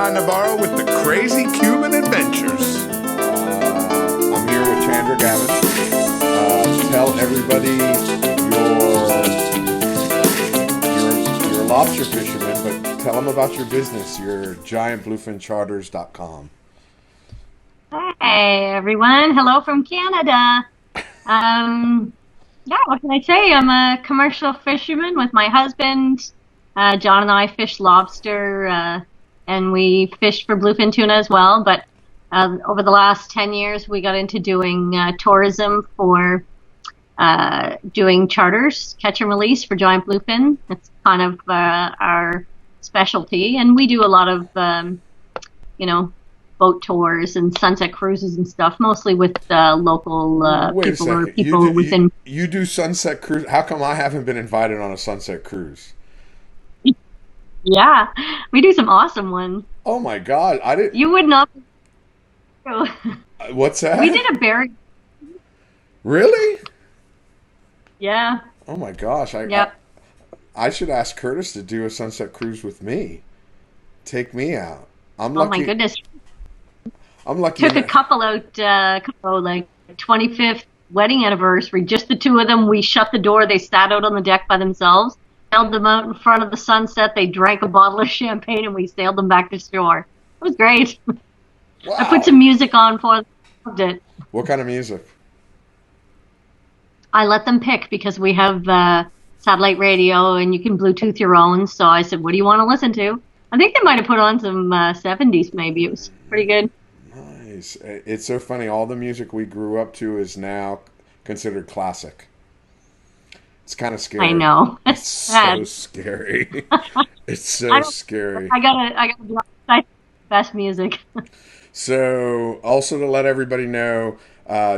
guy Navarro with the crazy Cuban adventures. I'm here with Chandra Gavin. Tell everybody you're a lobster fisherman, but tell them about your business, your giantbluefincharters.com. Hey everyone, hello from Canada. Yeah, what can I say? I'm a commercial fisherman with my husband. John and I fish lobster, and we fish for bluefin tuna as well. But over the last 10 years, we got into doing tourism for doing charters, catch and release for giant bluefin. It's kind of our specialty, and we do a lot of, you know, boat tours and sunset cruises and stuff, mostly with local Wait a people or second. people within. You do sunset cruise? How come I haven't been invited on a sunset cruise? Yeah, we do some awesome ones. Oh my God, I didn't. You would not. What's that? We did a berry. Really? Yeah. Oh my gosh, Yep. I should ask Curtis to do a sunset cruise with me. Take me out. I'm Oh my lucky. goodness. I'm lucky. Took a couple out, like 25th wedding anniversary, just the two of them. We shut the door. They sat out on the deck by themselves, held them out in front of the sunset. They drank a bottle of champagne and we sailed them back to shore. It was great. I put Wow. some music on for them. Loved it. What kind of music? I let them pick because we have satellite radio and you can Bluetooth your own. So I said, what do you want to listen to? I think they might have put on some 70s maybe. It was pretty good. Nice. It's so funny. All the music we grew up to is now considered classic. It's kind of scary. I know. It's It's so sad. scary. It's I so don't, scary. I gotta be honest, best music. So, also to let everybody know,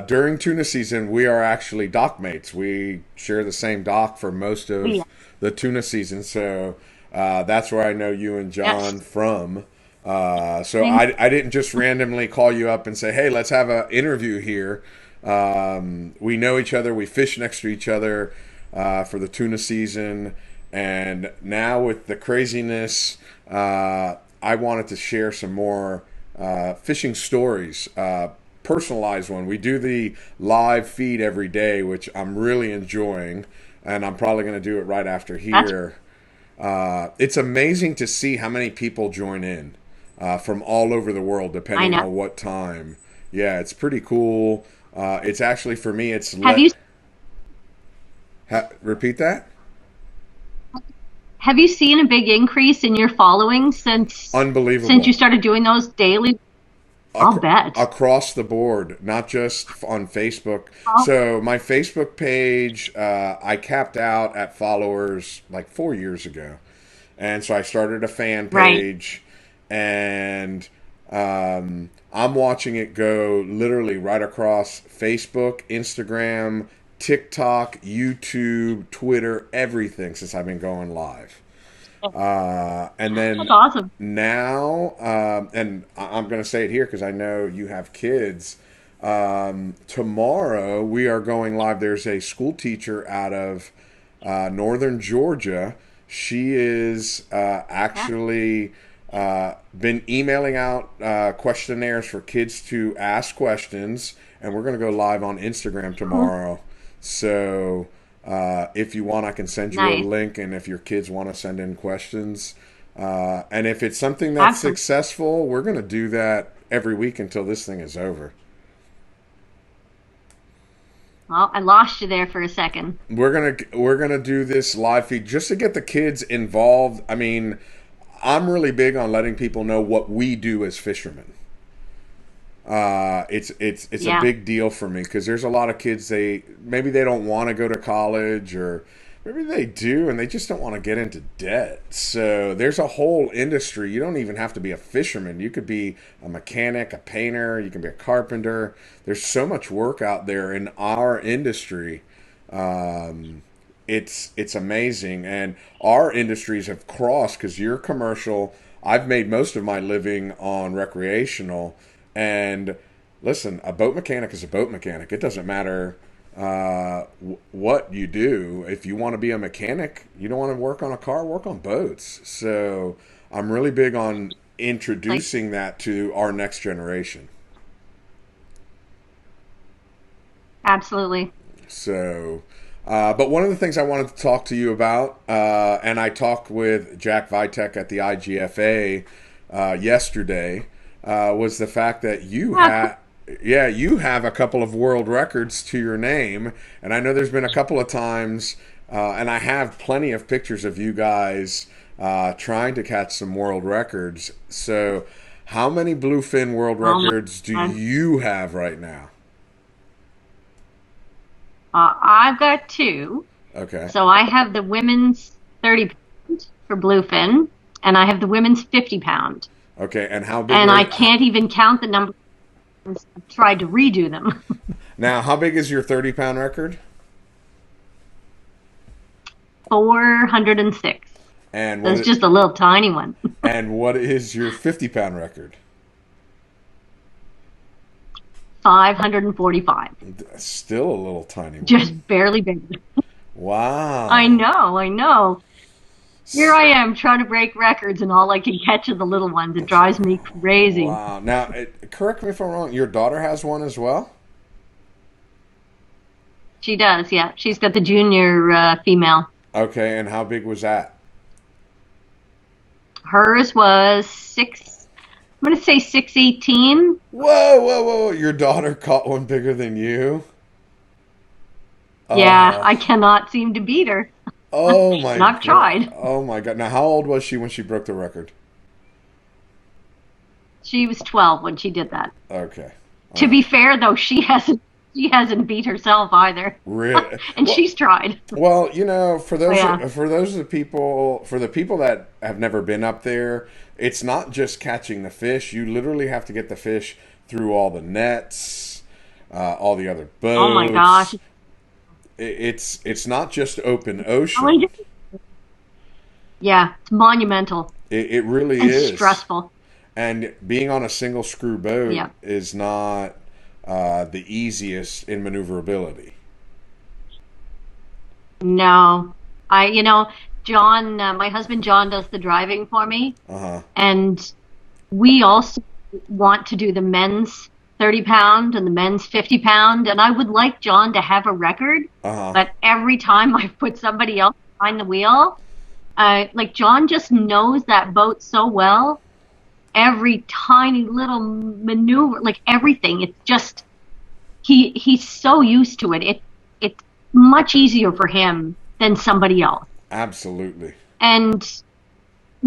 during tuna season, we are actually dock mates. We share the same dock for most of Yeah. the tuna season. So, that's where I know you and John Yes. from. So Thank I didn't just randomly call you up and say, hey, let's have an interview here. We know each other. We fish next to each other for the tuna season. And now with the craziness, I wanted to share some more fishing stories, personalized one. We do the live feed every day, which I'm really enjoying. And I'm probably going to do it right after That's here. It's amazing to see how many people join in from all over the world, I depending know. on what time. Yeah, it's pretty cool. It's actually for me. Have you Repeat that. have you seen a big increase in your following since you Unbelievable. started doing those daily? I'll bet. Across the board, not just on Facebook. Oh, So my Facebook page, I capped out at followers like 4 years ago, and so I started a fan right. page, and I'm watching it go literally right across Facebook, Instagram, TikTok, YouTube, Twitter, everything since I've been going live. And That's then awesome. now, and I'm going to say it here because I know you have kids. Tomorrow we are going live. There's a school teacher out of northern Georgia. She is Yeah. actually been emailing out questionnaires for kids to ask questions, and we're going to go live on Instagram Mhm. tomorrow. So if you want, I can send you a Nice. link, and if your kids want to send in questions, and if it's something that's Awesome. successful, we're going to do that every week until this thing is over. Well, I lost you there for a second. We're gonna do this live feed just to get the kids involved. I mean, I'm really big on letting people know what we do as fishermen. It's a Yeah. big deal for me because there's a lot of kids, they maybe they don't want to go to college, or maybe they do and they just don't want to get into debt. So there's a whole industry. You don't even have to be a fisherman. You could be a mechanic, a painter, you can be a carpenter. There's so much work out there in our industry. Um, it's amazing, and our industries have crossed because you're commercial. I've made most of my living on recreational, and listen, a boat mechanic is a boat mechanic. It doesn't matter what you do. If you want to be a mechanic, you don't want to work on a car, work on boats. So I'm really big on introducing that to our next generation. Absolutely. So, but one of the things I wanted to talk to you about, and I talked with Jack Vitek at the IGFA yesterday, was the fact that you have a couple of world records to your name, and I know there's been a couple of times, and I have plenty of pictures of you guys trying to catch some world records. So, how many bluefin world records do you have right now? I've got 2. Okay. So I have the women's 30 pound for bluefin, and I have the women's 50 pound. Okay, and how big? And I can't even count the number. I've tried to redo them. Now, how big is your 30-pound record? 406. And That's just a little tiny one. And what is your 50-pound record? 545. Still a little tiny one. Just barely bigger. Wow. I know. Here I am trying to break records, and all I can catch are the little ones. It drives me crazy. Wow. Now, correct me if I'm wrong, your daughter has one as well? She does, yeah. She's got the junior female. Okay, and how big was that? Hers was 618. Whoa. Your daughter caught one bigger than you? Yeah, I cannot seem to beat her. Oh, my God. I've tried. Oh, my God. Now, how old was she when she broke the record? She was 12 when she did that. Okay. To be fair, though, she hasn't beat herself either. Really? And she's tried. Well, for the people that have never been up there, it's not just catching the fish. You literally have to get the fish through all the nets, all the other boats. Oh my gosh. It's not just open ocean. Yeah, it's monumental. It really and is. Stressful. And being on a single screw boat is not the easiest in maneuverability. No. John, my husband John does the driving for me. Uh-huh. And we also want to do the men's 30 pound and the men's 50 pound. And I would like John to have a record. Uh-huh. But every time I put somebody else behind the wheel, John just knows that boat so well. Every tiny little maneuver, everything. It's just, he's so used to it. It's much easier for him than somebody else. Absolutely. And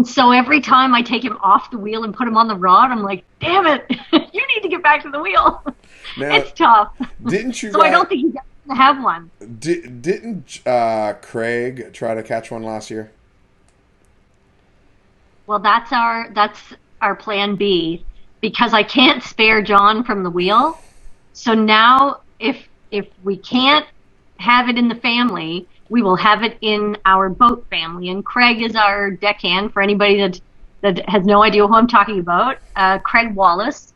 so every time I take him off the wheel and put him on the rod, I'm like, damn it, you need to get back to the wheel. Now, it's tough. Didn't you? So I don't think he's going to have one. Didn't Craig try to catch one last year? Well, that's our plan B, because I can't spare John from the wheel. So now if we can't have it in the family, we will have it in our boat family. And Craig is our deckhand, for anybody that has no idea who I'm talking about. Craig Wallace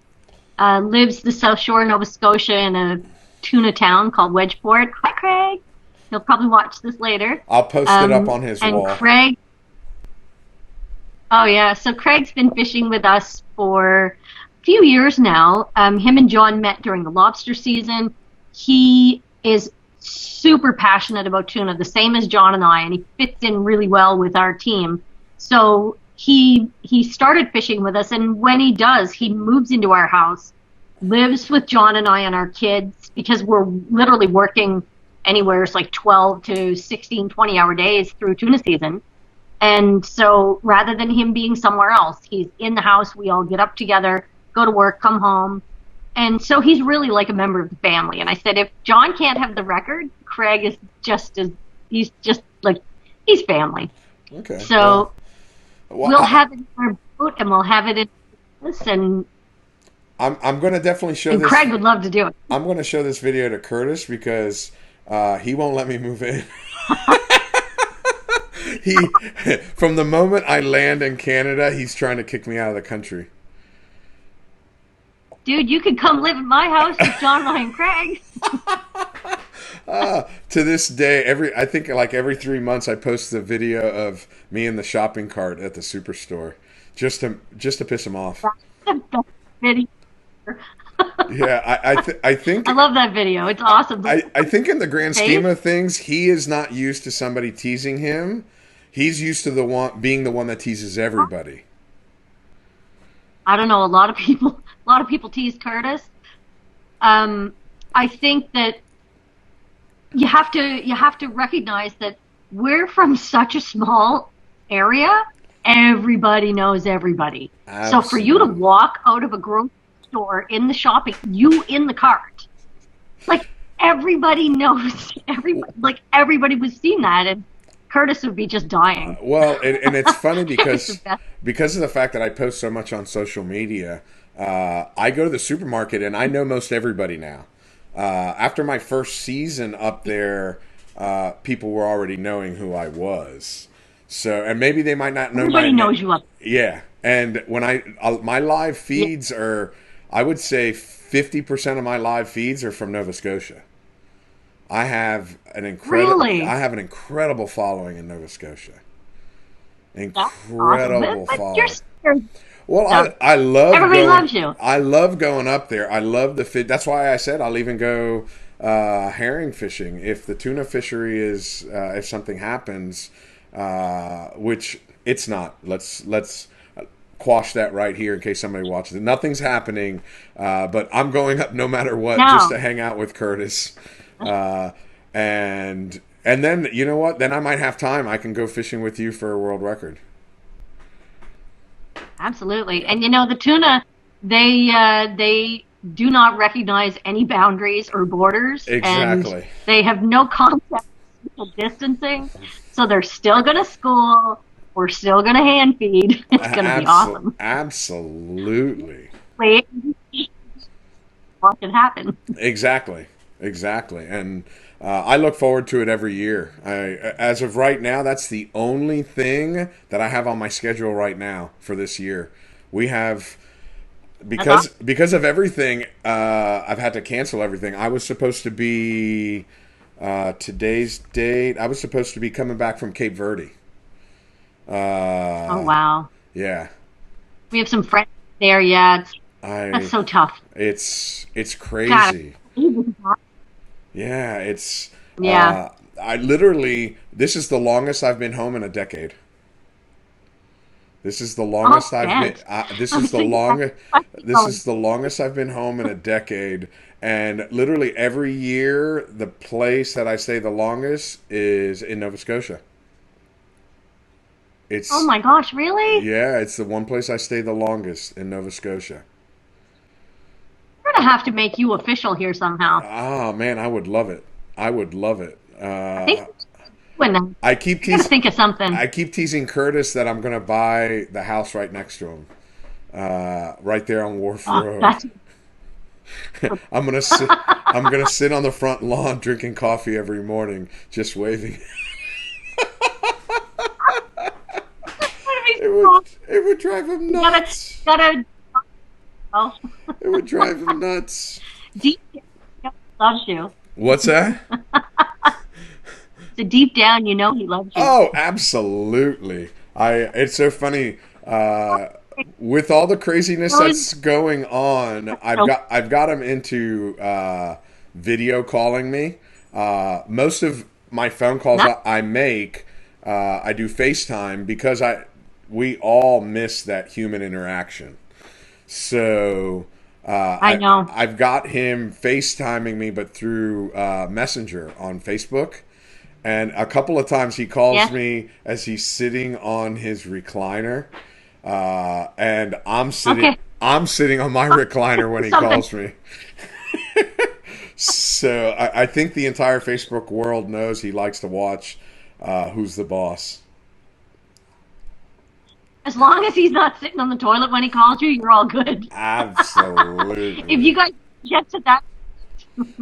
lives the South Shore of Nova Scotia in a tuna town called Wedgeport. Hi, Craig. He'll probably watch this later. I'll post it up on his wall. And Craig... Oh, yeah. So Craig's been fishing with us for a few years now. Him and John met during the lobster season. He is super passionate about tuna, the same as John and I, and he fits in really well with our team. So he started fishing with us, and when he does, he moves into our house, lives with John and I and our kids, because we're literally working anywhere 12 to 16, 20-hour days through tuna season. And so rather than him being somewhere else, he's in the house. We all get up together, go to work, come home. And so he's really like a member of the family. And I said, if John can't have the record, Craig is he's family. Okay. So we'll have it in our boat, and we'll have it in this. And I'm going to definitely show this. Craig would love to do it. I'm going to show this video to Curtis because he won't let me move in. From the moment I land in Canada, he's trying to kick me out of the country. Dude, you could come live at my house with John and I and Craig. To this day, every 3 months, I post the video of me in the shopping cart at the superstore. just to piss him off. That's the best video. Yeah, I think I love that video. It's awesome. I think in the grand scheme Face. of things, he is not used to somebody teasing him. He's used to the one being the one that teases everybody. I don't know. A lot of people tease Curtis. Um, I think that you have to recognize that we're from such a small area. Everybody knows everybody. So for you to Absolutely. walk out of a grocery store in the shopping, you in the cart, like everybody knows everybody. Like everybody was seeing that, and Curtis would be just dying. Well, and it's funny It's the best. because of the fact that I post so much on social media, I go to the supermarket and I know most everybody now. After my first season up there, people were already knowing who I was. So, and maybe they might not know my Everybody name. knows you up. Yeah, and when my live feeds are, I would say 50% of my live feeds are from Nova Scotia. Really? I have an incredible following in Nova Scotia. That's awesome. Incredible But you're following. scared. Well, So I love everybody going. loves you. I love going up there. I love the fit. That's why I said I'll even go herring fishing if the tuna fishery is if something happens, which it's not. Let's quash that right here in case somebody watches it. Nothing's happening, but I'm going up no matter what just No, to hang out with Curtis, uh, and then you know what? Then I might have time. I can go fishing with you for a world record. absolutely. And you know the tuna, they do not recognize any boundaries or borders, and Exactly. they have no concept of social distancing. So they're still going to school. We're still going to hand feed. It's going to be awesome. Absolutely. Wait, watch it happen. Exactly. Exactly. And I look forward to it every year. As of right now, that's the only thing that I have on my schedule right now for this year. We have That's awesome. because of everything. I've had to cancel everything. I was supposed to be today's date. I was supposed to be coming back from Cape Verde. Oh Uh, wow, yeah. we have some friends there. Yeah, that's I so tough. it's God, crazy. Yeah, it's yeah. I literally this is the longest I've been home in a decade. This is the Oh, longest I've been. shit. This I'm is the thinking longest. This going. is the longest I've been home in a decade, and literally every year, the place that I stay the longest is in Nova Scotia. Oh It's my gosh, really? yeah, it's the one place I stay the longest in Nova Scotia. We're gonna have to make you official here somehow. Oh man, I would love it. I would love it. I think we're doing that. I keep We gotta teasing. think of something. I keep teasing Curtis that I'm gonna buy the house right next to him, right there on Wharf Oh, Road. that's I'm gonna sit. I'm gonna sit on the front lawn drinking coffee every morning, just waving. gonna be It would. so. It would drive him You gotta, nuts. gotta. Oh, It would drive him nuts. deep down, he loves you. What's that? So deep down, you know he loves you. Oh, absolutely. It's so funny. With all the craziness that's going on, I've got him into video calling me. Most of my phone calls Not, I make, I do FaceTime because we all miss that human interaction. So I know. I've got him FaceTiming me, but through Messenger on Facebook. And a couple of times he calls Yeah. me as he's sitting on his recliner, and Okay. I'm sitting on my recliner when he Something. calls me. So I think the entire Facebook world knows he likes to watch Who's the Boss. As long as he's not sitting on the toilet when he calls you, you're all good. If Absolutely. you guys get to that,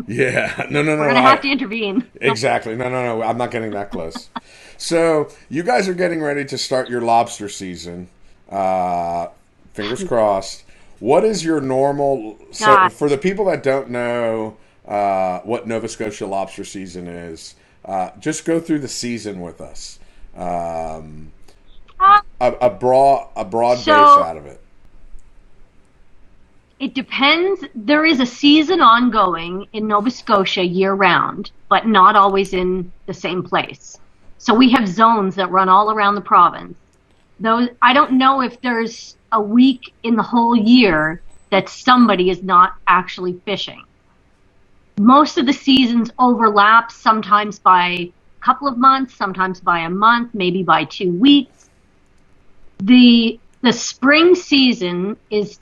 Yeah. No, no, we're no. gonna have to intervene. So, Exactly. No, no, no. I'm not getting that close. So you guys are getting ready to start your lobster season. Uh, Fingers crossed. What is your normal? So God. for the people that don't know what Nova Scotia lobster season is, just go through the season with us. Um, a broad base So out of it. it depends. There is a season ongoing in Nova Scotia year round, but not always in the same place. So we have zones that run all around the province. Those I don't know if there's a week in the whole year that somebody is not actually fishing. Most of the seasons overlap, sometimes by a couple of months, sometimes by a month, maybe by 2 weeks. The spring season is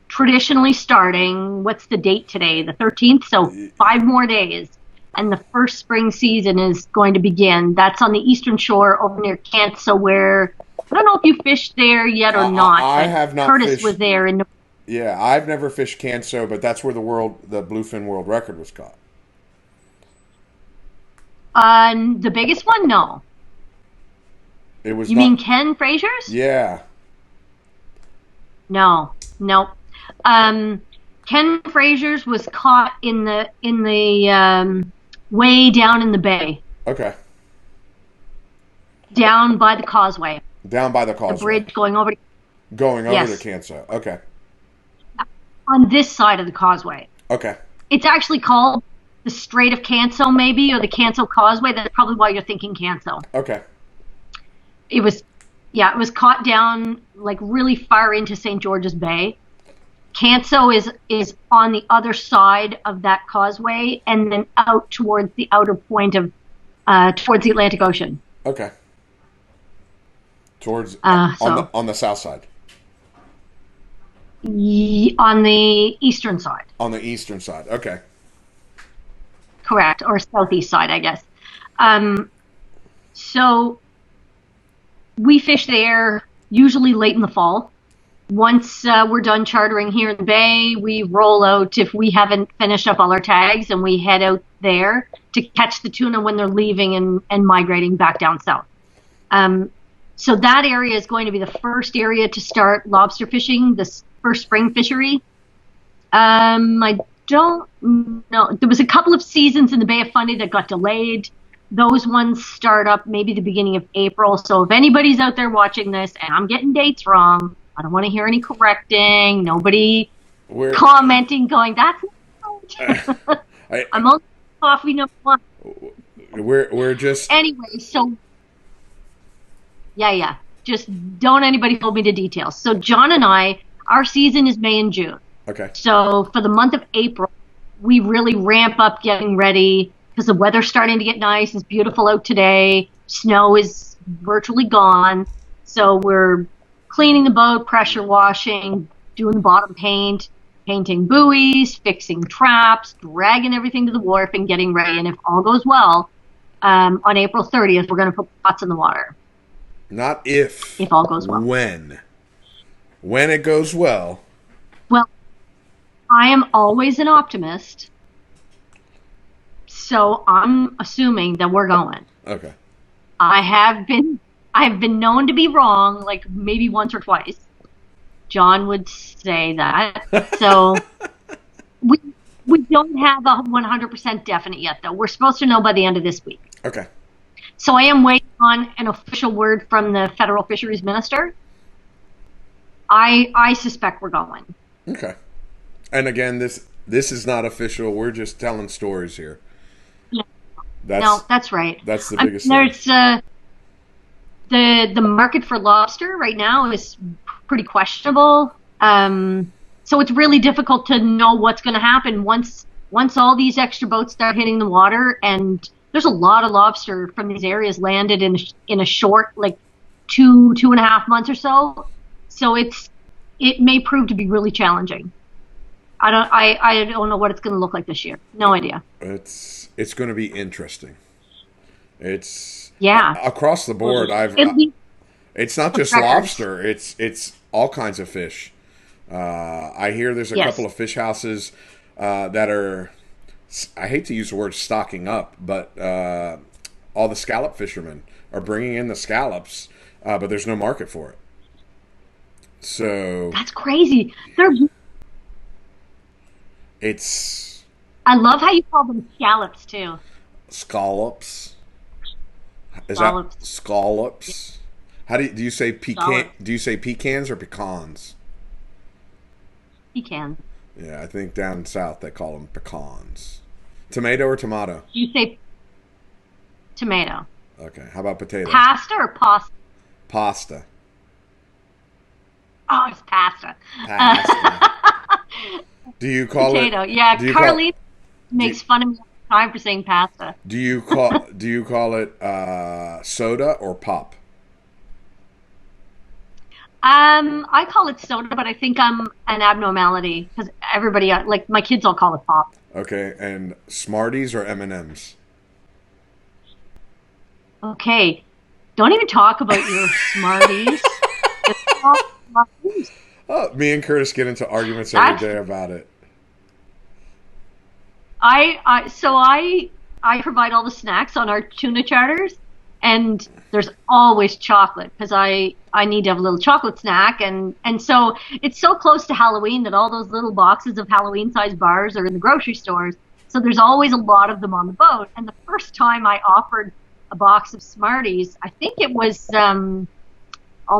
traditionally starting, what's the date today? The 13th, so 5 more days. And the first spring season is going to begin. That's on the eastern shore over near Canso, where I don't know if you fished there yet or not. I But have not Curtis fished. was there in Yeah, I've never fished Canso, but that's where the bluefin world record was caught. the biggest one. No, It was you not. mean Ken Frazier's? Yeah. No, nope. Ken Frazier's was caught in the way down in the bay, Okay. down by the causeway, Down by the the causeway. bridge going over Going over Yes. to Canso. Okay. on this side of the causeway. Okay. It's actually called the Strait of Canso, maybe, or the Canso Causeway. That's probably why you're thinking Canso. Okay. It was, yeah, it was caught down like really far into St. George's Bay. Canso is on the other side of that causeway, and then out towards the outer point of towards the Atlantic Ocean. Okay. Towards So on the south side. on the eastern side, On the eastern side. Okay. correct, or southeast side, I guess. So we fish there usually late in the fall. Once we're done chartering here in the bay, we roll out if we haven't finished up all our tags, and we head out there to catch the tuna when they're leaving and migrating back down south. So that area is going to be the first area to start lobster fishing, this first spring fishery. I don't know. There was a couple of seasons in the Bay of Fundy that got delayed. Those ones start up maybe the beginning of April. So if anybody's out there watching this and I'm getting dates wrong, I don't want to hear any correcting. Nobody We're commenting, going, "That's not." I, I'm only coffee number one. we're just Anyway, so yeah. Just don't anybody hold me to details. So John and I, our season is May and June. okay. So for the month of April, we really ramp up getting ready because the weather's starting to get nice. It's beautiful out today. Snow is virtually gone. So we're cleaning the boat, pressure washing, doing the bottom paint, painting buoys, fixing traps, dragging everything to the wharf, and getting ready. And if all goes well, on April 30th, we're going to put pots in the water. Not if. If all goes well. When. When it goes well. Well, I am always an optimist, so I'm assuming that we're going. Okay. I have been known to be wrong, like maybe once or twice. John would say that. So we don't have a 100% definite yet, though. We're supposed to know by the end of this week. Okay. So I am waiting on an official word from the federal fisheries minister. I suspect we're going. Okay. And again, this is not official. We're just telling stories here. Yeah. That's, No, that's right. That's the I biggest mean, thing. there's the market for lobster right now is pretty questionable. So it's really difficult to know what's going to happen once all these extra boats start hitting the water, and there's a lot of lobster from these areas landed in a short, like 2.5 months or so. So it may prove to be really challenging. I don't know what it's going to look like this year. No idea. It's going to be interesting. It's Yeah. across the board. It'll be It's not just records. lobster. It's all kinds of fish. I hear there's a Yes. couple of fish houses that are. I hate to use the word stocking up, but all the scallop fishermen are bringing in the scallops, but there's no market for it. So That's crazy. it's I love how you call them scallops too. scallops. Is Scallops. that scallops? How do you say pecan? Solid. Do you say pecans or pecans? Pecan. Yeah, I think down south they call them pecans. Tomato or tomato? You say tomato. Okay. How about potato? Pasta or pasta? Pasta. Oh, it's pasta. Pasta. Do you call Potato. it? Yeah, do you Carly makes fun of me all the time for saying pasta. Do you call it soda or pop? I call it soda, but I think I'm an abnormality because everybody, like my kids, all call it pop. Okay, and Smarties or M&Ms? Okay, don't even talk about your Smarties. It's all Smarties. Oh, me and Curtis get into arguments every day about it. I provide all the snacks on our tuna charters, and there's always chocolate because I need to have a little chocolate snack, and so it's so close to Halloween that all those little boxes of Halloween-sized bars are in the grocery stores. So there's always a lot of them on the boat. And the first time I offered a box of Smarties, I think it was oh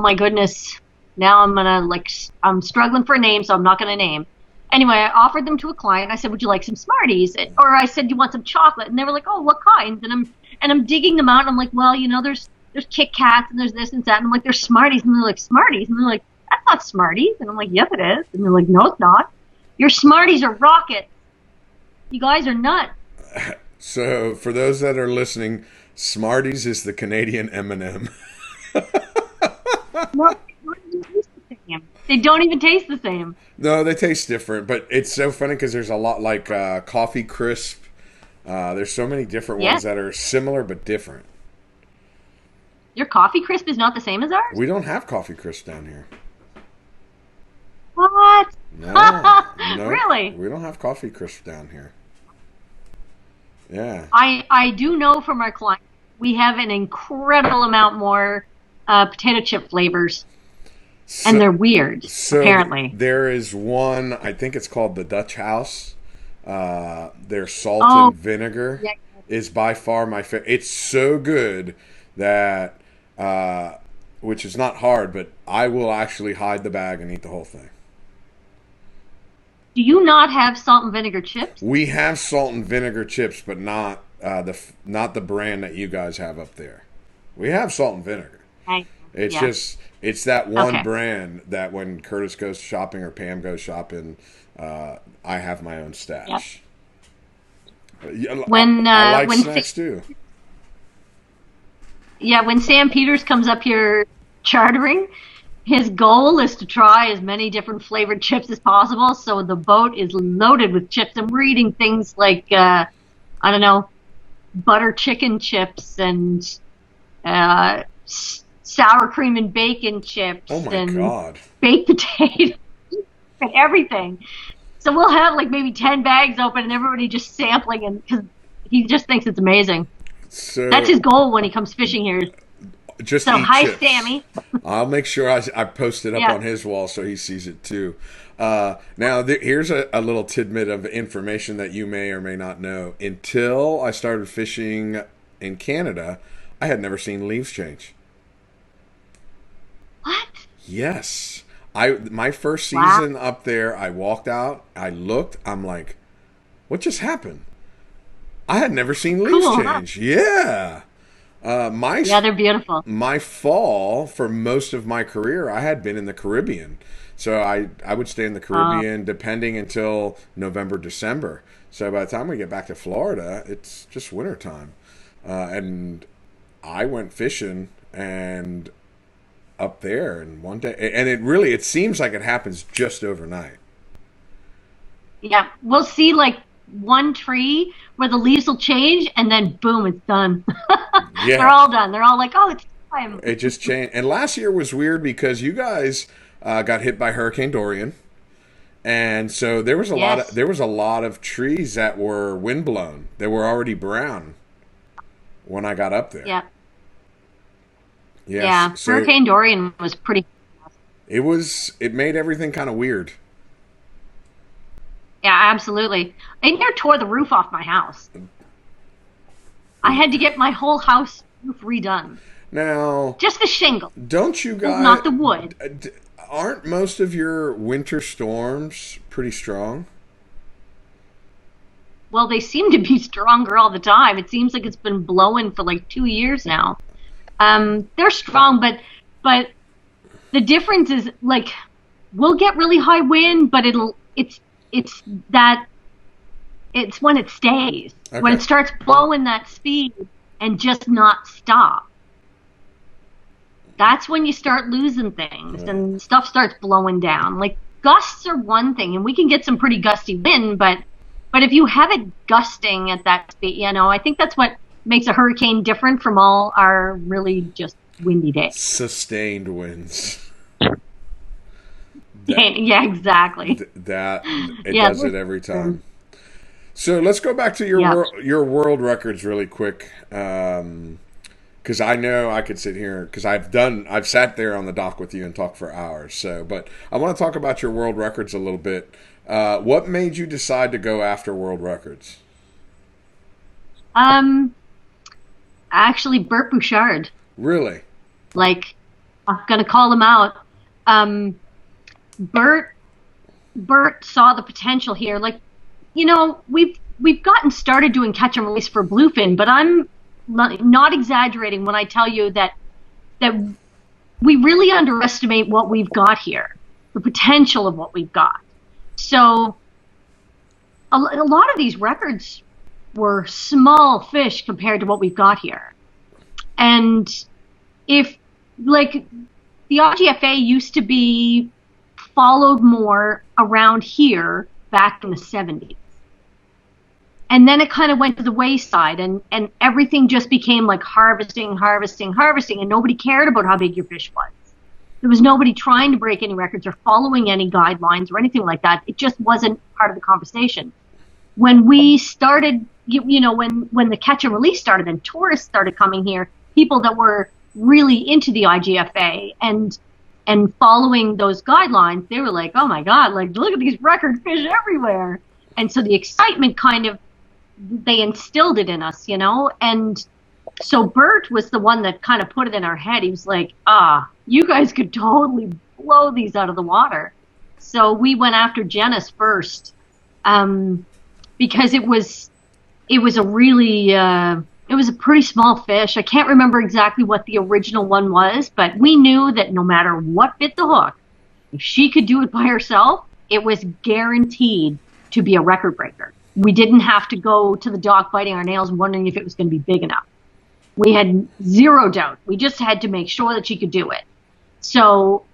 my goodness. Now I'm struggling for a name, so I'm not gonna name. Anyway, I offered them to a client. I said, "Would you like some Smarties?" Or I said, "Do you want some chocolate?" And they were like, "Oh, what kinds?" And I'm digging them out, and I'm like, "Well, there's Kit Kats and there's this and that." And I'm like, "There's Smarties," and they're like, "Smarties," and they're like, "That's not Smarties." And I'm like, "Yes, it is." And they're like, "No, it's not. Your Smarties are rockets. You guys are nuts." So, for those that are listening, Smarties is the Canadian M&M. No, they don't even taste the same. No, they taste different, but it's so funny because there's a lot like Coffee Crisp. There's so many different ones that are similar but different. Your Coffee Crisp is not the same as ours? We don't have Coffee Crisp down here. What? No, Really? We don't have Coffee Crisp down here. Yeah. I do know from our clients we have an incredible amount more potato chip flavors. And they're weird, apparently. There is one, I think it's called the Dutch House. Their salt and vinegar is by far my favorite. It's so good that, which is not hard, but I will actually hide the bag and eat the whole thing. Do you not have salt and vinegar chips? We have salt and vinegar chips, but not the brand that you guys have up there. We have salt and vinegar. It's that one brand that when Curtis goes shopping or Pam goes shopping, I have my own stash. Yep. I like snacks too. Yeah, when Sam Peters comes up here chartering, his goal is to try as many different flavored chips as possible. So the boat is loaded with chips, and we're eating things like butter chicken chips and sour cream and bacon chips God. Baked potatoes and everything. So we'll have like maybe 10 bags open and everybody just sampling, and because he just thinks it's amazing. So that's his goal when he comes fishing here. Hi, chips. Sammy. I'll make sure I post it up on his wall so he sees it too. Now, here's a little tidbit of information that you may or may not know. Until I started fishing in Canada, I had never seen leaves change. What? Yes. My first season up there, I walked out, I looked, I'm like, what just happened? I had never seen leaves change. Huh? Yeah. They're beautiful. My fall, for most of my career, I had been in the Caribbean. So I would stay in the Caribbean depending until November, December. So by the time we get back to Florida, it's just wintertime. And I went fishing and up there, and one day, and it seems like it happens just overnight. Yeah, we'll see like one tree where the leaves will change, and then boom, it's done. Yeah. They're all done. They're all like, oh, it's time. It just changed. And last year was weird because you guys got hit by Hurricane Dorian, and so there was a lot of trees that were windblown. They were already brown when I got up there. Yeah. Yes. Yeah, so Hurricane Dorian was pretty. It made everything kind of weird. Yeah, absolutely. They near tore the roof off my house. I had to get my whole house roof redone. Now, Just the shingle, don't you guys? not the wood. Aren't most of your winter storms pretty strong? Well, they seem to be stronger all the time. It seems like it's been blowing for like 2 years now. They're strong, but the difference is like we'll get really high wind, but it's when it stays. Okay. When it starts blowing that speed and just not stop. That's when you start losing things and stuff starts blowing down. Like gusts are one thing, and we can get some pretty gusty wind, but if you have it gusting at that speed, I think that's what makes a hurricane different from all our really just windy days. Sustained winds. Yeah, exactly. Does it every time. So let's go back to your world records really quick, because I know I could sit here because I've sat there on the dock with you and talked for hours. So, but I want to talk about your world records a little bit. What made you decide to go after world records? Actually, Bert Bouchard. Really? Like, I'm gonna call him out. Bert saw the potential here. Like, we've gotten started doing catch and release for bluefin, but I'm not exaggerating when I tell you that we really underestimate what we've got here, the potential of what we've got. So a lot of these records were small fish compared to what we've got here. And if, like, the IGFA used to be followed more around here back in the 70s. And then it kind of went to the wayside, and everything just became like harvesting, and nobody cared about how big your fish was. There was nobody trying to break any records or following any guidelines or anything like that. It just wasn't part of the conversation. When we started, when the catch and release started and tourists started coming here, people that were really into the IGFA and following those guidelines, they were like, oh my God, like, look at these record fish everywhere. And so the excitement kind of, they instilled it in us, and so Bert was the one that kind of put it in our head. He was like, you guys could totally blow these out of the water. So we went after Genus first, because it was a really, it was a pretty small fish. I can't remember exactly what the original one was, but we knew that no matter what bit the hook, if she could do it by herself, it was guaranteed to be a record breaker. We didn't have to go to the dock biting our nails and wondering if it was going to be big enough. We had zero doubt. We just had to make sure that she could do it. So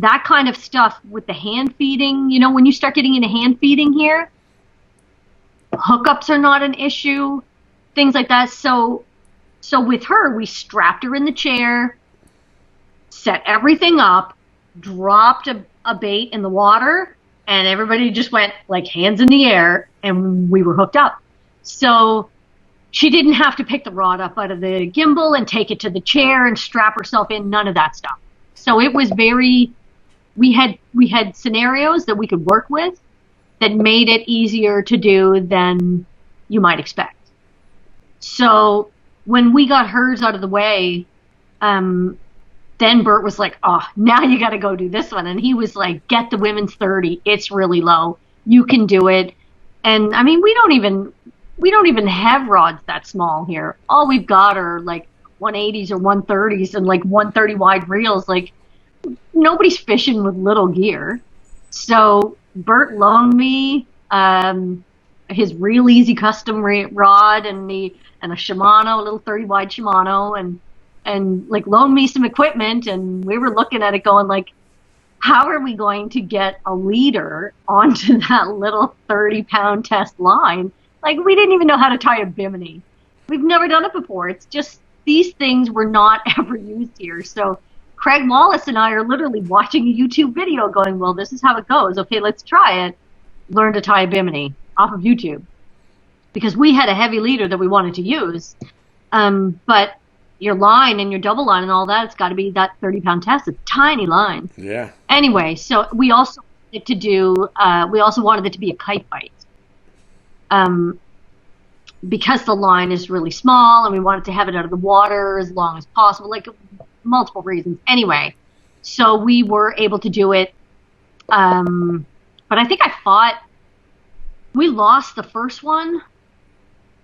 that kind of stuff with the hand feeding, when you start getting into hand feeding here, hookups are not an issue, things like that. So with her, we strapped her in the chair, set everything up, dropped a bait in the water, and everybody just went like hands in the air, and we were hooked up. So she didn't have to pick the rod up out of the gimbal and take it to the chair and strap herself in, none of that stuff. So it was we had scenarios that we could work with that made it easier to do than you might expect. So when we got hers out of the way, then Bert was like, now you got to go do this one. And he was like, get the women's 30. It's really low. You can do it. And I mean, we don't even have rods that small here. All we've got are like 180s or 130s and like 130 wide reels. Like, nobody's fishing with little gear. So Bert loaned me his real easy custom rod and a Shimano, a little 30 wide Shimano, and like loaned me some equipment, and we were looking at it going like, how are we going to get a leader onto that little 30-pound test line? Like, we didn't even know how to tie a bimini. We've never done it before. It's just, these things were not ever used here. So Craig Wallace and I are literally watching a YouTube video going, well, this is how it goes. Okay, let's try it. Learn to tie a bimini off of YouTube. Because we had a heavy leader that we wanted to use. But your line and your double line and all that, it's got to be that 30-pound test. It's tiny line. Yeah. Anyway, so we also wanted it to be a kite bite. because the line is really small and we wanted to have it out of the water as long as possible, like multiple reasons. Anyway, so we were able to do it. But I think we lost the first one.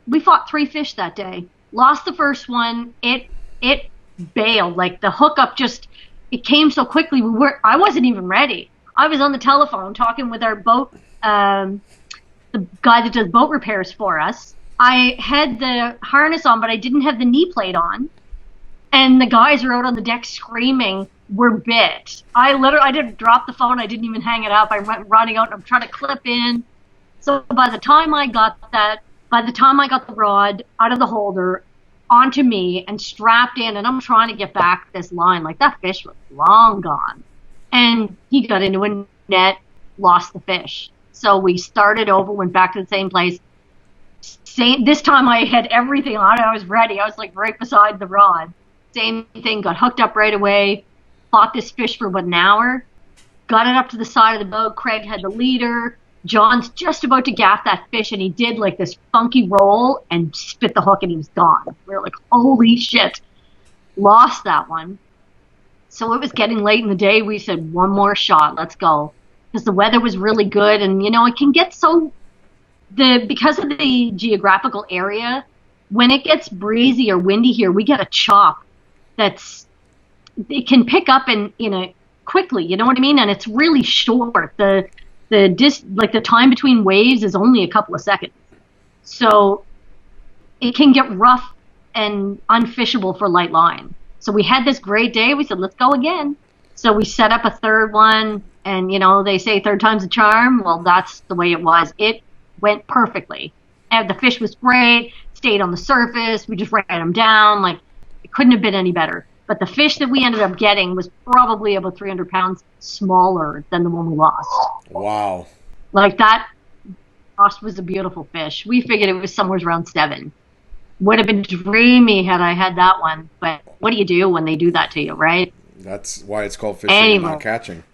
We fought 3 fish that day. Lost the first one. It bailed. Like the hookup it came so quickly. I wasn't even ready. I was on the telephone talking with our boat, the guy that does boat repairs for us. I had the harness on, but I didn't have the knee plate on. And the guys are out on the deck screaming, "We're bit." I didn't drop the phone. I didn't even hang it up. I went running out and I'm trying to clip in. So by the time I got the rod out of the holder onto me and strapped in, and I'm trying to get back this line, like that fish was long gone. And he got into a net, lost the fish. So we started over, went back to the same place. This time I had everything on. I was ready. I was like right beside the rod. Same thing, got hooked up right away. Fought this fish for about an hour. Got it up to the side of the boat. Craig had the leader. John's just about to gaff that fish, and he did like this funky roll and spit the hook, and he was gone. We were like, holy shit. Lost that one. So it was getting late in the day. We said, one more shot. Let's go. Because the weather was really good, and, it can get because of the geographical area, when it gets breezy or windy here, we get a chop it can pick up in a quickly, you know what I mean? And it's really short. The time between waves is only a couple of seconds. So it can get rough and unfishable for light line. So we had this great day. We said, let's go again. So we set up a third one, and they say third time's a charm. Well, that's the way it was. It went perfectly. And the fish was great, stayed on the surface. We just ran them down. Like, it couldn't have been any better. But the fish that we ended up getting was probably about 300 pounds smaller than the one we lost. Wow. Like that lost was a beautiful fish. We figured it was somewhere around 7. Would have been dreamy had I had that one. But what do you do when they do that to you, right? That's why it's called fishing and not catching.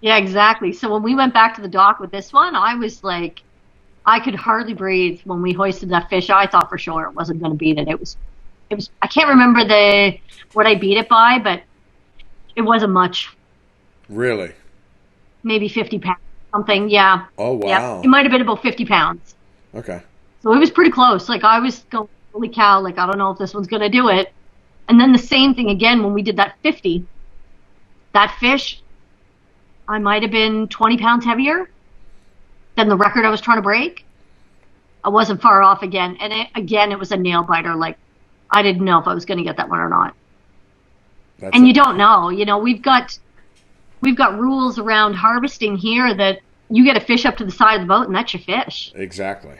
Yeah, exactly. So when we went back to the dock with this one, I was like, I could hardly breathe when we hoisted that fish. I thought for sure it wasn't going to beat it. It was. I can't remember what I beat it by, but it wasn't much. Really? Maybe 50 pounds, something. Yeah. Oh wow. Yep. It might have been about 50 pounds. Okay. So it was pretty close. Like I was going, holy cow! Like I don't know if this one's going to do it. And then the same thing again when we did that 50. That fish, I might have been 20 pounds heavier than the record I was trying to break. I wasn't far off again, and it was a nail biter. Like. I didn't know if I was going to get that one or not. You don't know. We've got rules around harvesting here that you get a fish up to the side of the boat and that's your fish. Exactly.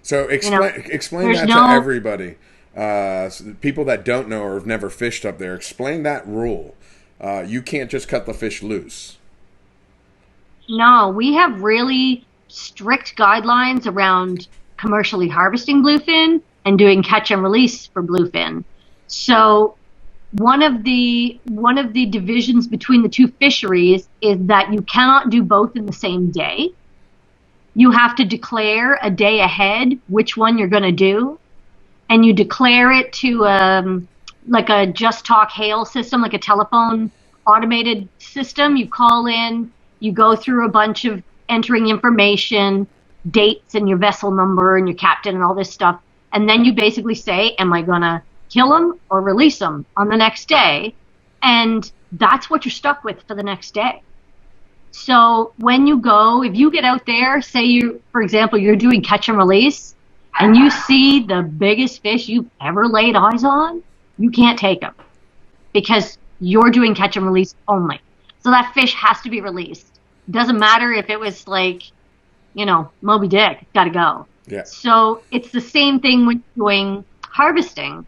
So explain that to everybody. People that don't know or have never fished up there, explain that rule. You can't just cut the fish loose. No, we have really strict guidelines around commercially harvesting bluefin and doing catch and release for bluefin. So one of the divisions between the two fisheries is that you cannot do both in the same day. You have to declare a day ahead which one you're going to do, and you declare it to like a Just Talk Hail system, like a telephone automated system. You call in, you go through a bunch of entering information, dates and your vessel number and your captain and all this stuff. And then you basically say, am I going to kill them or release them on the next day? And that's what you're stuck with for the next day. So when you go, if you get out there, say for example, you're doing catch and release, and you see the biggest fish you've ever laid eyes on, you can't take them because you're doing catch and release only. So that fish has to be released. Doesn't matter if it was like, Moby Dick, got to go. Yeah. So it's the same thing when doing harvesting.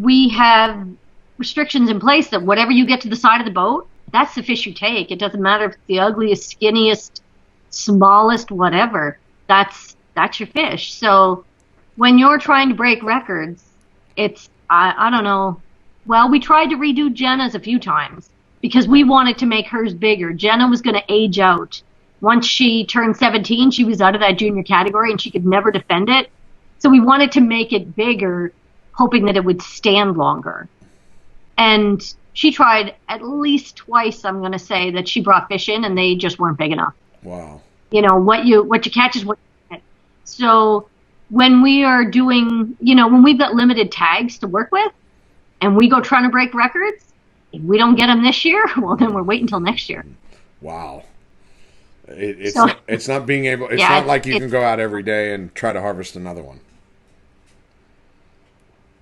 We have restrictions in place that whatever you get to the side of the boat, that's the fish you take. It doesn't matter if it's the ugliest, skinniest, smallest, whatever. That's your fish. So when you're trying to break records, it's, I don't know. Well, we tried to redo Jenna's a few times because we wanted to make hers bigger. Jenna was going to age out once she turned 17, she was out of that junior category and she could never defend it. So we wanted to make it bigger, hoping that it would stand longer. And she tried at least twice, I'm going to say, that she brought fish in and they just weren't big enough. Wow. What you catch is what you get. So when we are doing, when we've got limited tags to work with and we go trying to break records, if we don't get them this year, well, then we're waiting until next year. Wow. It's not being able, it's not like you can go out every day and try to harvest another one.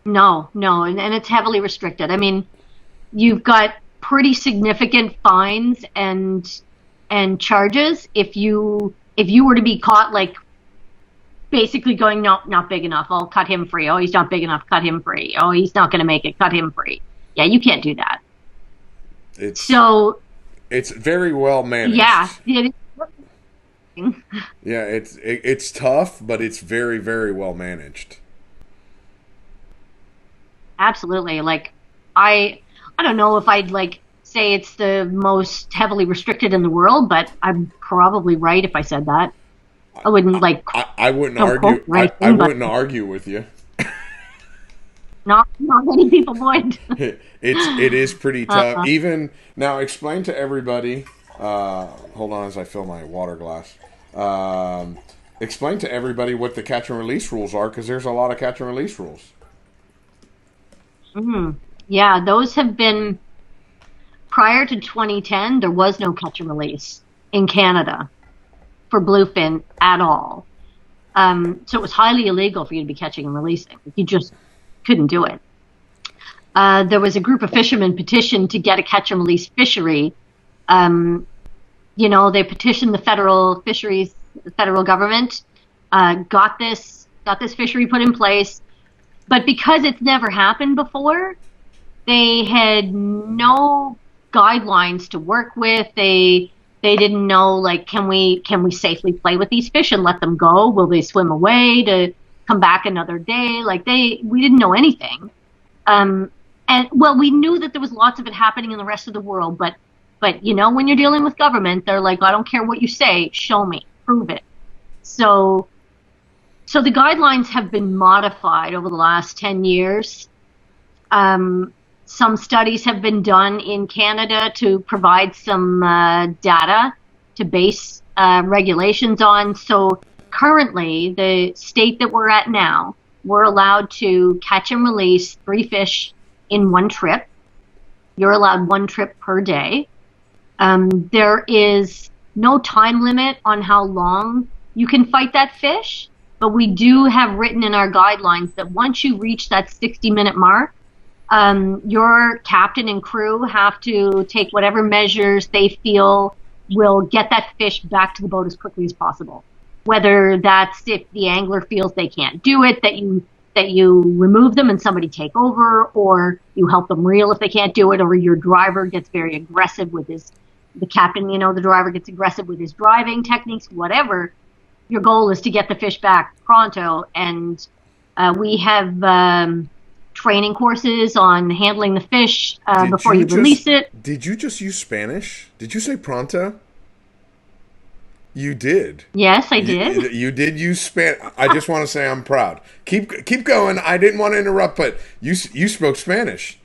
No, and it's heavily restricted. I mean, you've got pretty significant fines and charges if you were to be caught, like, basically going, no, not big enough, I'll cut him free. Oh, he's not big enough, cut him free. Oh, he's not going to make it, cut him free. Yeah, you can't do that. It's very well managed. Yeah. Yeah, it's tough, but it's very, very well managed. Absolutely. Like, I don't know if I'd say it's the most heavily restricted in the world, but I'm probably right if I said that. I wouldn't I wouldn't argue. I wouldn't argue with you. Not many people would. It is pretty tough. Even now, explain to everybody. Hold on, as I fill my water glass. Explain to everybody what the catch and release rules are, because there's a lot of catch and release rules. Yeah, those have been, prior to 2010, there was no catch and release in Canada for bluefin at all. So it was highly illegal for you to be catching and releasing. You just couldn't do it. There was a group of fishermen petitioned to get a catch and release fishery. They petitioned the federal fisheries, the federal government, got this fishery put in place. But because it's never happened before, they had no guidelines to work with. They didn't know, can we safely play with these fish and let them go? Will they swim away to come back another day? We didn't know anything. We knew that there was lots of it happening in the rest of the world, but when you're dealing with government, they're like, I don't care what you say, show me, prove it. So the guidelines have been modified over the last 10 years. Some studies have been done in Canada to provide some data to base regulations on. So currently, the state that we're at now, we're allowed to catch and release 3 fish in one trip. You're allowed 1 trip per day. There is no time limit on how long you can fight that fish. But we do have written in our guidelines that once you reach that 60-minute mark, your captain and crew have to take whatever measures they feel will get that fish back to the boat as quickly as possible. Whether that's if the angler feels they can't do it, that you remove them and somebody take over, or you help them reel if they can't do it, or your driver gets very aggressive with the captain, the driver gets aggressive with his driving techniques, whatever. Your goal is to get the fish back pronto, and we have training courses on handling the fish before you release it. Did you just use Spanish? Did you say pronto? You did. Yes, I did. You did use Spanish. I just want to say I'm proud. Keep going. I didn't want to interrupt, but you spoke Spanish.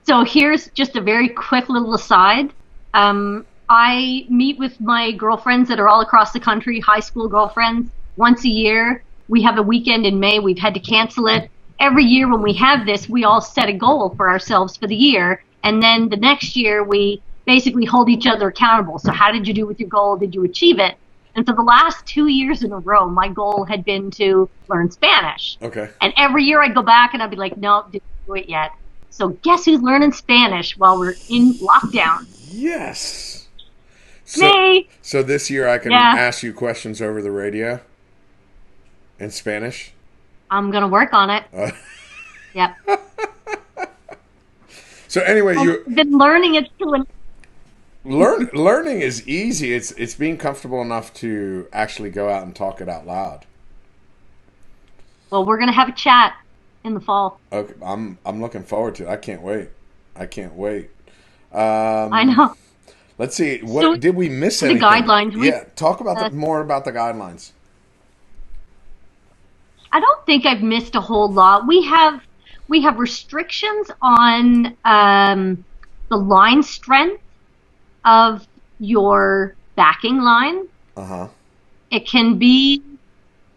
So here's just a very quick little aside. I meet with my girlfriends that are all across the country, high school girlfriends, once a year. We have a weekend in May. We've had to cancel it. Every year when we have this, we all set a goal for ourselves for the year. And then the next year, we basically hold each other accountable. So how did you do with your goal? Did you achieve it? And for the last 2 years in a row, my goal had been to learn Spanish. Okay. And every year I'd go back and I'd be like, no, didn't do it yet. So guess who's learning Spanish while we're in lockdown? Yes. Me. So this year I can ask you questions over the radio in Spanish? I'm going to work on it. Yep. So anyway, I've been learning it too. Learning is easy. It's being comfortable enough to actually go out and talk it out loud. Well, we're going to have a chat in the fall. Okay, I'm looking forward to it. I can't wait. I know. Let's see. What So did we miss? the Anything? guidelines. Yeah, talk about more about the guidelines. I don't think I've missed a whole lot. We have restrictions on the line strength of your backing line. Uh-huh. It can be,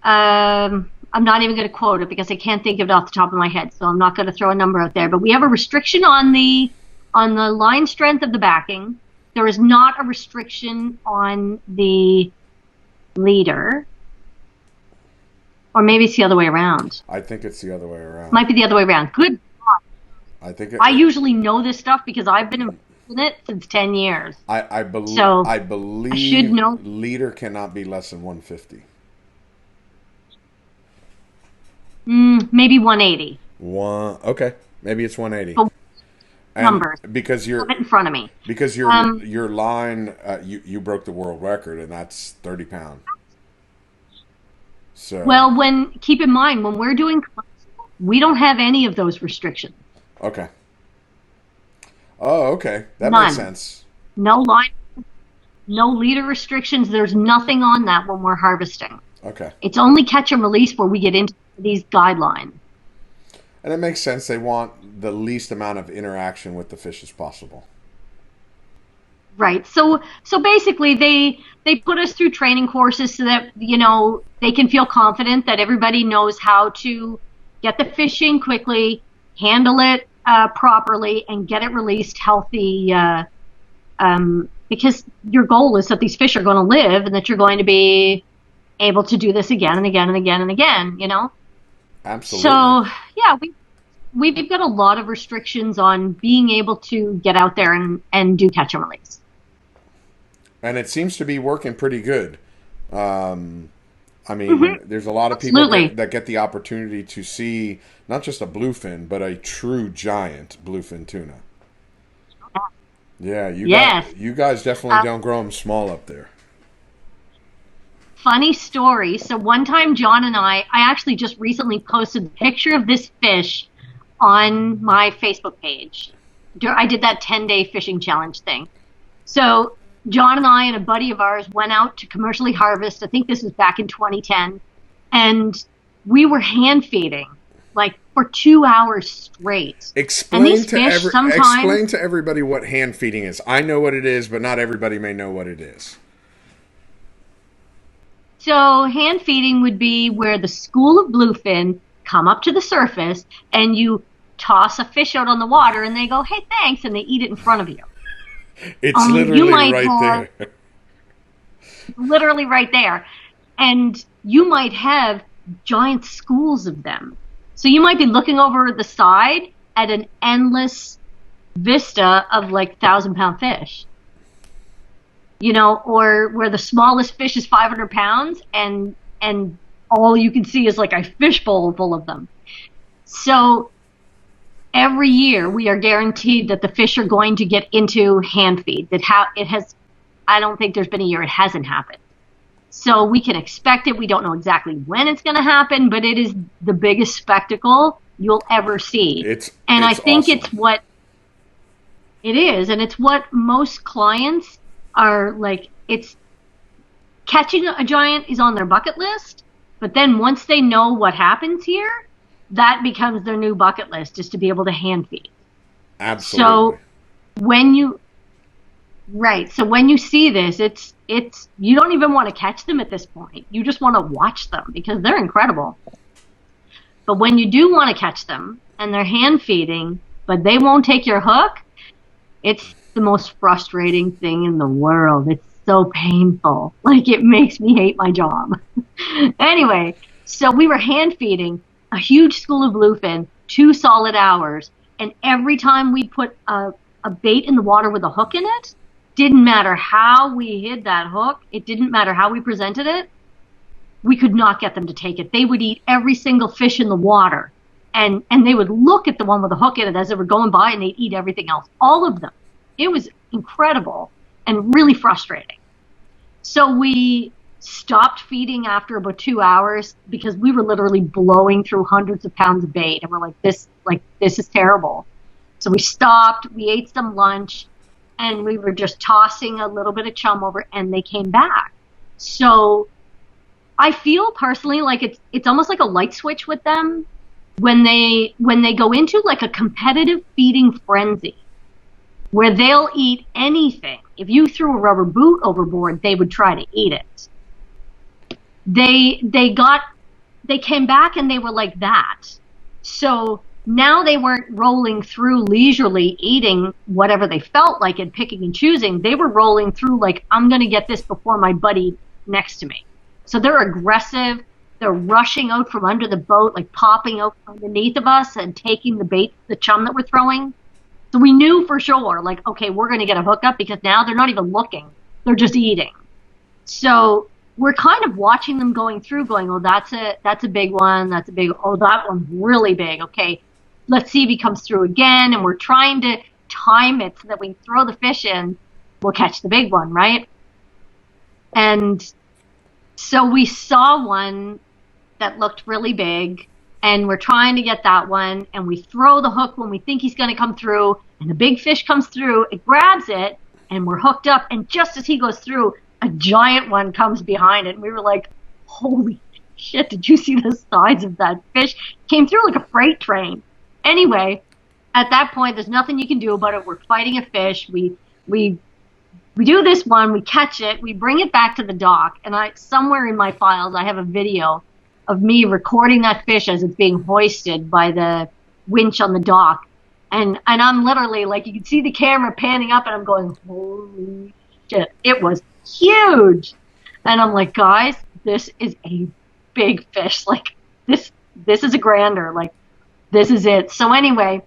I'm not even going to quote it because I can't think of it off the top of my head, so I'm not going to throw a number out there. But we have a restriction on the line strength of the backing. There is not a restriction on the leader. Or maybe it's the other way around. I think it's the other way around. Might be the other way around. Good. I usually know this stuff because I've been in it since 10 years. I believe I should know. Leader cannot be less than 150. Maybe 180. Okay. Maybe it's 180. But numbers. Because you're in front of me. Because your line you broke the world record, and that's 30 pounds. So well, keep in mind when we're doing, we don't have any of those restrictions. Okay. Oh, okay. That None. Makes sense. No line, no leader restrictions. There's nothing on that when we're harvesting. Okay. It's only catch and release where we get into these guidelines. And it makes sense. They want the least amount of interaction with the fish as possible. Right. So basically they put us through training courses so that, they can feel confident that everybody knows how to get the fish in quickly, handle it properly, and get it released healthy. Because your goal is that these fish are going to live and that you're going to be able to do this again and again and again and again, Absolutely. So, yeah, we've got a lot of restrictions on being able to get out there and do catch and release. And it seems to be working pretty good. There's a lot of people that get the opportunity to see not just a bluefin, but a true giant bluefin tuna. Yeah, you guys definitely don't grow them small up there. Funny story. So one time John and I actually just recently posted a picture of this fish on my Facebook page. I did that 10-day fishing challenge thing. So John and I and a buddy of ours went out to commercially harvest. I think this was back in 2010. And we were hand feeding like for 2 hours straight. Explain to everybody what hand feeding is. I know what it is, but not everybody may know what it is. So hand feeding would be where the school of bluefin come up to the surface and you toss a fish out on the water and they go, hey, thanks, and they eat it in front of you. It's literally right there. Literally right there. And you might have giant schools of them. So you might be looking over the side at an endless vista of like 1,000-pound fish. Or where the smallest fish is 500 pounds and all you can see is like a fishbowl full of them. So every year we are guaranteed that the fish are going to get into hand feed. I don't think there's been a year it hasn't happened. So we can expect it. We don't know exactly when it's going to happen, but it is the biggest spectacle you'll ever see. I think awesome. It's what it is, and it's what most clients are like. It's catching a giant is on their bucket list, but then once they know what happens here, that becomes their new bucket list, is to be able to hand feed. Absolutely. So when you see this, it's you don't even want to catch them at this point. You just want to watch them because they're incredible. But when you do want to catch them and they're hand feeding, but they won't take your hook, it's the most frustrating thing in the world. It's so painful. Like, it makes me hate my job. Anyway, so we were hand feeding a huge school of bluefin, 2 solid hours, and every time we put a bait in the water with a hook in it, didn't matter how we hid that hook, it didn't matter how we presented it, we could not get them to take it. They would eat every single fish in the water, and they would look at the one with the hook in it as they were going by, and they'd eat everything else, all of them. It was incredible and really frustrating. So we stopped feeding after about 2 hours because we were literally blowing through hundreds of pounds of bait, and we're like, this is terrible. So we stopped, we ate some lunch, and we were just tossing a little bit of chum over, and they came back. So I feel personally like it's almost like a light switch with them when they go into like a competitive feeding frenzy where they'll eat anything. If you threw a rubber boot overboard, they would try to eat it. They came back and they were like that. So now they weren't rolling through leisurely eating whatever they felt like and picking and choosing. They were rolling through like, I'm going to get this before my buddy next to me. So they're aggressive. They're rushing out from under the boat, like popping out underneath of us and taking the bait, the chum that we're throwing. So we knew for sure, like, okay, we're going to get a hookup because now they're not even looking. They're just eating. So we're kind of watching them going through, going, oh, that's a big one. That's a big, oh, that one's really big. Okay, let's see if he comes through again. And we're trying to time it so that we throw the fish in, we'll catch the big one, right? And so we saw one that looked really big, and we're trying to get that one, and we throw the hook when we think he's going to come through, and the big fish comes through, it grabs it, and we're hooked up, and just as he goes through, a giant one comes behind it, and we were like, holy shit, did you see the size of that fish? Came through like a freight train. Anyway, at that point, there's nothing you can do about it. We're fighting a fish. We do this one, we catch it, we bring it back to the dock, and somewhere in my files I have a video of me recording that fish as it's being hoisted by the winch on the dock. And I'm literally, like, you can see the camera panning up, and I'm going, holy shit, it was huge. And I'm like, guys, this is a big fish. Like, this is a grander. Like, this is it. So anyway,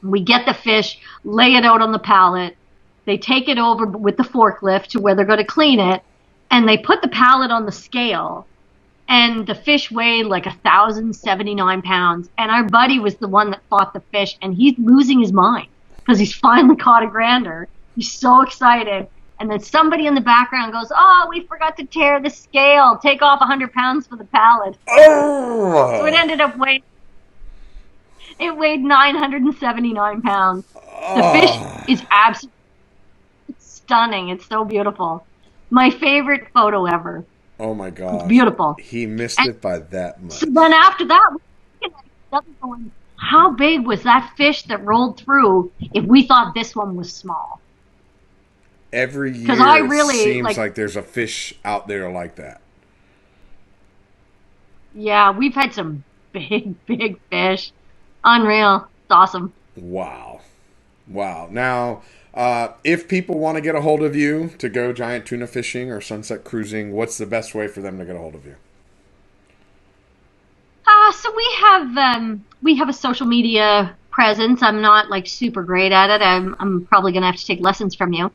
we get the fish, lay it out on the pallet. They take it over with the forklift to where they're going to clean it, and they put the pallet on the scale, and the fish weighed like 1,079 pounds, and our buddy was the one that fought the fish, and he's losing his mind because he's finally caught a grander. He's so excited, and then somebody in the background goes, oh, we forgot to tear the scale. Take off 100 pounds for the pallet. Oh! So it ended up weighing... It weighed 979 pounds. The fish is absolutely stunning. It's so beautiful. My favorite photo ever. Oh my God. It's beautiful. He missed it by that much. So then after that, we're going, how big was that fish that rolled through if we thought this one was small? Every year it seems like there's a fish out there like that. Yeah, we've had some big fish. Unreal. It's awesome. Wow. Now, if people want to get a hold of you to go giant tuna fishing or sunset cruising, what's the best way for them to get a hold of you? So we have a social media presence. I'm not like super great at it. I'm probably gonna have to take lessons from you.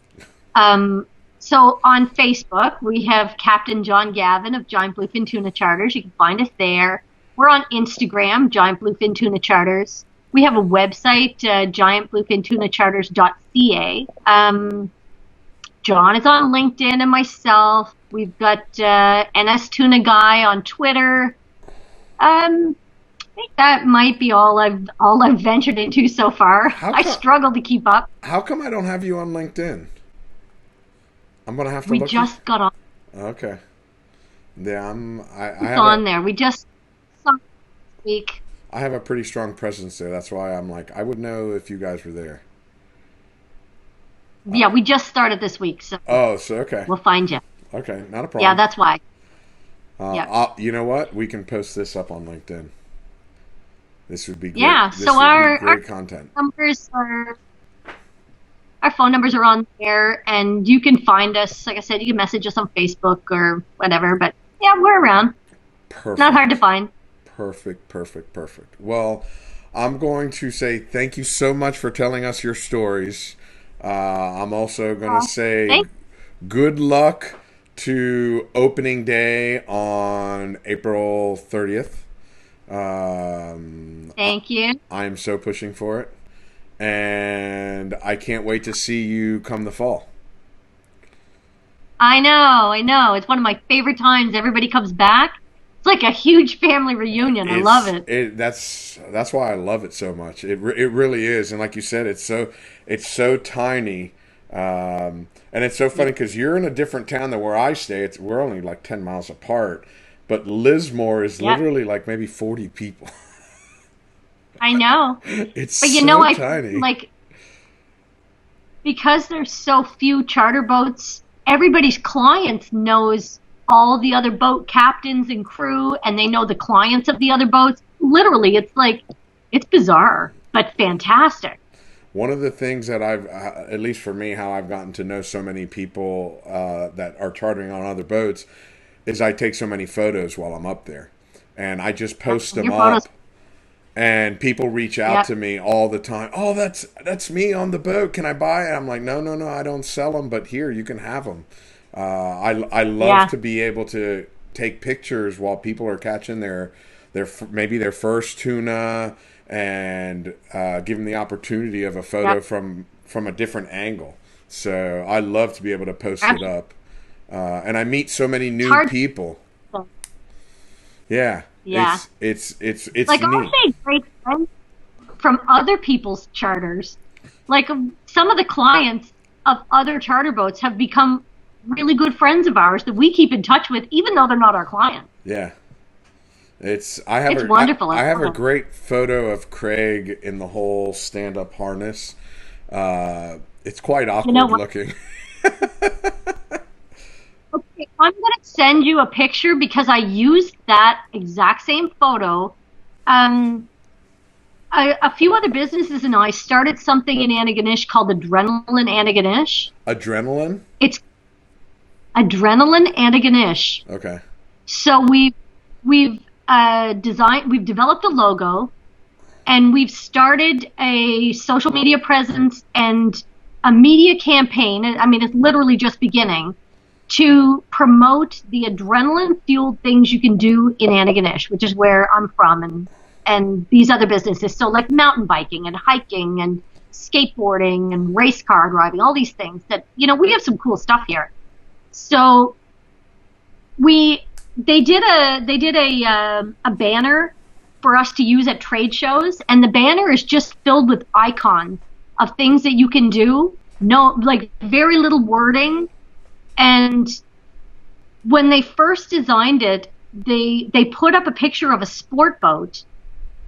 So on Facebook, we have Captain John Gavin of Giant Bluefin Tuna Charters. You can find us there. We're on Instagram, Giant Bluefin Tuna Charters. We have a website, giantbluefintunacharters.ca. John is on LinkedIn and myself. We've got NS Tuna Guy on Twitter. I think that might be all I've ventured into so far. I struggle to keep up. How come I don't have you on LinkedIn? I'm gonna have to. We just got on. Okay. Yeah, It's on there. We just saw this week. I have a pretty strong presence there. That's why I'm like, I would know if you guys were there. Yeah, we just started this week, so. Oh, so okay. We'll find you. Okay, not a problem. Yeah, that's why. Yeah. You know what? We can post this up on LinkedIn. This would be great. Yeah, so our content. Our phone numbers are on there, and you can find us. Like I said, you can message us on Facebook or whatever. But yeah, we're around. Perfect. Not hard to find. Perfect. Well, I'm going to say thank you so much for telling us your stories. I'm also going to say good luck to opening day on April 30th. Thank you. I am so pushing for it. And I can't wait to see you come the fall. I know. It's one of my favorite times. Everybody comes back. It's like a huge family reunion. I love it. That's why I love it so much. It really is. And like you said, it's so tiny And it's so funny because you're in a different town than where I stay. We're only like 10 miles apart, but Lismore is Yep. literally like maybe 40 people. I know. It's But so I tiny. like because there's so few charter boats, everybody's clients knows all the other boat captains and crew, and they know the clients of the other boats. Literally, it's bizarre, but fantastic. One of the things that at least for me, how I've gotten to know so many people that are chartering on other boats is I take so many photos while I'm up there. And I just post them Your up. photos, And people reach out yep, to me all the time. Oh, that's me on the boat. Can I buy it? I'm like, no, I don't sell them, but here you can have them. I love yeah, to be able to take pictures while people are catching maybe their first tuna, and give them the opportunity of a photo yep. from a different angle. So I love to be able to post it Actually, up, and I meet so many it's new hard. people. Yeah, Yeah, it's like I've neat. made great friends from other people's charters. Like some of the clients of other charter boats have become really good friends of ours that we keep in touch with, even though they're not our clients. Yeah. It's wonderful. I I have love a it. great photo of Craig in the whole stand up harness. It's quite You know awkward what? looking. Okay, I'm going to send you a picture because I used that exact same photo. Um, a few other businesses and I started something in Antigonish called Adrenaline Antigonish. Adrenaline. It's Adrenaline Antigonish. Okay. So we've developed a logo, and we've started a social media presence and a media campaign. I mean, it's literally just beginning to promote the adrenaline fueled things you can do in Antigonish, which is where I'm from, and these other businesses. So like mountain biking and hiking and skateboarding and race car driving, all these things that, we have some cool stuff here. So we they did a banner for us to use at trade shows, and the banner is just filled with icons of things that you can do. No, like very little wording. And when they first designed it, they put up a picture of a sport boat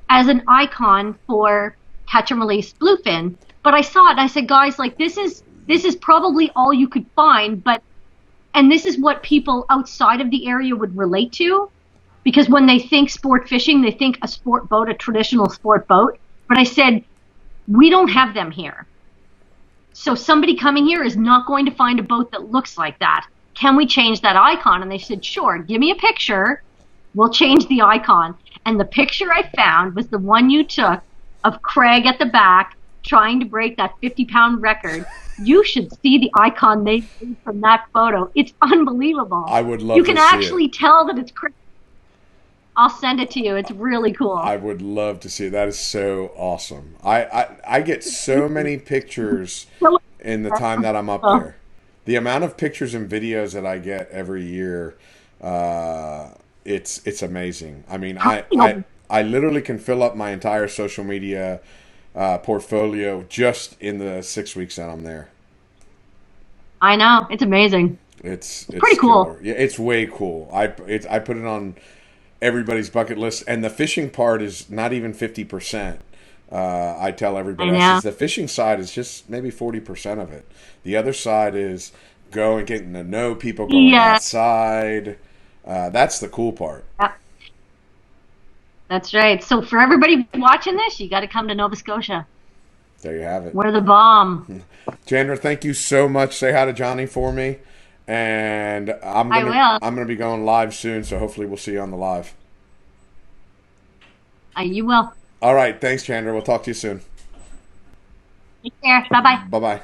as an icon for catch and release bluefin. But I saw it and I said, guys, like this is probably all you could find, and this is what people outside of the area would relate to, because when they think sport fishing, they think a sport boat, a traditional sport boat. But I said, we don't have them here. So somebody coming here is not going to find a boat that looks like that. Can we change that icon? And they said, sure, give me a picture. We'll change the icon. And the picture I found was the one you took of Craig at the back trying to break that 50-pound record. You should see the icon they made from that photo. It's unbelievable. I would love You to can see actually it. tell that it's Craig. I'll send it to you. It's really cool. I would love to see it. That is so awesome. I get so many pictures So, in the time that I'm up there. The amount of pictures and videos that I get every year, it's amazing. I mean, I literally can fill up my entire social media portfolio just in the 6 weeks that I'm there. I know. It's amazing. It's Pretty cool. killer. Yeah, it's way cool. I put it on everybody's bucket list, and the fishing part is not even 50%. I tell everybody, I I know. says the fishing side is just maybe 40% of it. The other side is going, getting to know people, going Yeah. outside. That's the cool part. Yeah. That's right. So for everybody watching this, you got to come to Nova Scotia. There you have it. We're the bomb. Chandra, thank you so much. Say hi to Johnny for me. And I will. I'm gonna be going live soon, so hopefully we'll see you on the live. You will. All right, thanks, Chandra. We'll talk to you soon. Take care. Bye bye. Bye bye.